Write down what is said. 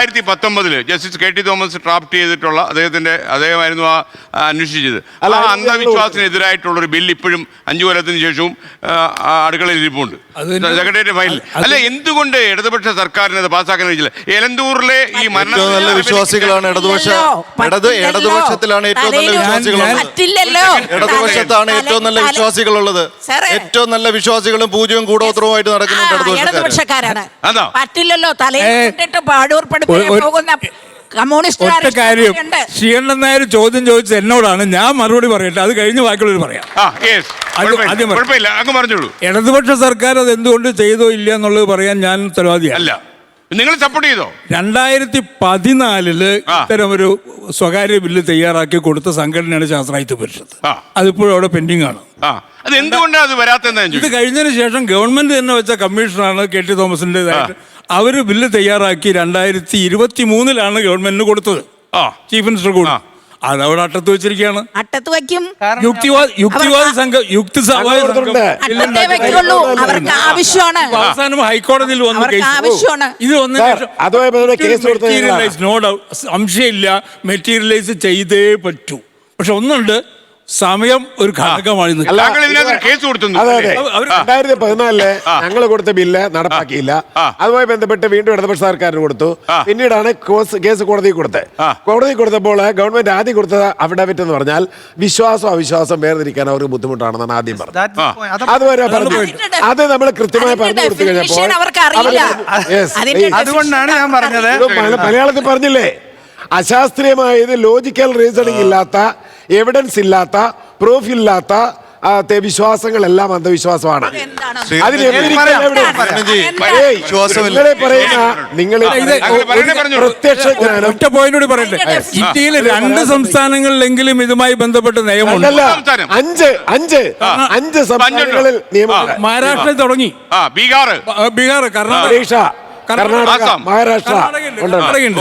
2019 justice K T Thomas draft ചെയ്തിട്ടുള്ള അദ്ദേഹമായിരുന്നു അന്വേഷിച്ചത്. ആ അന്ധവിശ്വാസത്തിനെതിരായിട്ടുള്ള ഒരു ബില്ല് ഇപ്പോഴും 5 കൊല്ലത്തിന് ശേഷവും അടുക്കളയിൽ ഇരിപ്പുണ്ട്, സെക്രട്ടേറിയറ്റ് ഫയലിൽ. അല്ല, എന്തുകൊണ്ട് ഇടതുപക്ഷ സർക്കാരിന് അത് പാസ്സാക്കാൻ കഴിയില്ല? എലന്തൂരിലെ ഈ നല്ല വിശ്വാസികളാണ് ഇടതുപക്ഷത്തിലാണ് ഏറ്റവും നല്ല വിശ്വാസികളുള്ളത്. ഏറ്റവും നല്ല വിശ്വാസികളും പൂജ്യവും കൂടോത്രവുമായിട്ട് നടക്കുന്നുണ്ട് ഇടതുപക്ഷക്കാരാണ്. പറ്റില്ലല്ലോ തലയിട്ട് പാടൂർ പോകുന്ന ഒറ്റ കാര്യം, ശ്രീകണ്ഠൻ നായർ ചോദ്യം ചോദിച്ചത് എന്നോടാണ്. ഞാൻ മറുപടി പറയട്ടെ, അത് കഴിഞ്ഞ് ബാക്കിയുള്ളവർ പറയാം. ഇടതുപക്ഷ സർക്കാർ അത് എന്തുകൊണ്ട് ചെയ്തോ ഇല്ല എന്നുള്ളത് പറയാൻ ഞാൻ ഉത്തരവാദിയല്ല. നിങ്ങൾ സപ്പോർട്ട് ചെയ്തോ? 2014 ഇത്തരമൊരു സ്വകാര്യ ബില്ല് തയ്യാറാക്കി കൊടുത്ത സംഘടനയാണ് ശാസ്ത്രായുധ പരിഷത്ത്. അതിപ്പോഴും അവിടെ പെൻഡിങ് ആണ്. ഇത് കഴിഞ്ഞതിന് ശേഷം ഗവൺമെന്റ് തന്നെ വെച്ച കമ്മീഷനാണ് കെ ടി തോമസിൻ്റെതായിട്ട്. അവര് ബില്ല് തയ്യാറാക്കി 2023 ഗവൺമെന്റിന് കൊടുത്തത്, ചീഫ് മിനിസ്റ്റർ കൂടി. അതവിടെ അട്ടത്ത് വെച്ചിരിക്കുകയാണ്. അട്ടത്ത് വയ്ക്കും. അവസാനം ഹൈക്കോടതിയിൽ വന്നു കേസ്. ഇത് നോ ഡൗട്ട്, സംശയമില്ല, മെറ്റീരിയലൈസ് ചെയ്തേ പറ്റൂ. പക്ഷെ ഒന്നുണ്ട്, സമയം ഒരു ഘടകമാണ്. 2014 ഞങ്ങൾ കൊടുത്ത ബില്ല് നടപ്പാക്കിയില്ല. അതുമായി ബന്ധപ്പെട്ട് വീണ്ടും ഇടതുപക്ഷ സർക്കാരിന് കൊടുത്തു. പിന്നീടാണ് കേസ് കോടതി കൊടുത്തത്. കോടതി കൊടുത്തപ്പോൾ ഗവൺമെന്റ് ആദ്യം കൊടുത്ത അഫിഡാവിറ്റ് എന്ന് പറഞ്ഞാൽ വിശ്വാസം അവിശ്വാസം വേർതിരിക്കാൻ അവർക്ക് ബുദ്ധിമുട്ടാണെന്നാണ് ആദ്യം പറഞ്ഞത്. അതുവരെ പറഞ്ഞു. അത് നമ്മൾ കൃത്യമായി പറഞ്ഞു കൊടുത്തു കഴിഞ്ഞപ്പോൾ അതുകൊണ്ടാണ് ഞാൻ പറഞ്ഞത്, മലയാളത്തിൽ പറഞ്ഞില്ലേ, അശാസ്ത്രീയമായത് ലോജിക്കൽ റീസണിങ് ഇല്ലാത്ത, എവിഡൻസ് ഇല്ലാത്ത, പ്രൂഫ് ഇല്ലാത്ത വിശ്വാസങ്ങളെല്ലാം അന്ധവിശ്വാസമാണ്. പ്രത്യക്ഷ ഒറ്റ പോയിന്റ് പറയട്ടെ, ഇന്ത്യയിൽ 2 സംസ്ഥാനങ്ങളിലെങ്കിലും ഇതുമായി ബന്ധപ്പെട്ട നിയമമുണ്ട്. 5 സംസ്ഥാനങ്ങളിൽ നിയമം. മഹാരാഷ്ട്രയിൽ തുടങ്ങി, ബീഹാർ, കർണാടക, മഹാരാഷ്ട്ര ഉണ്ട്.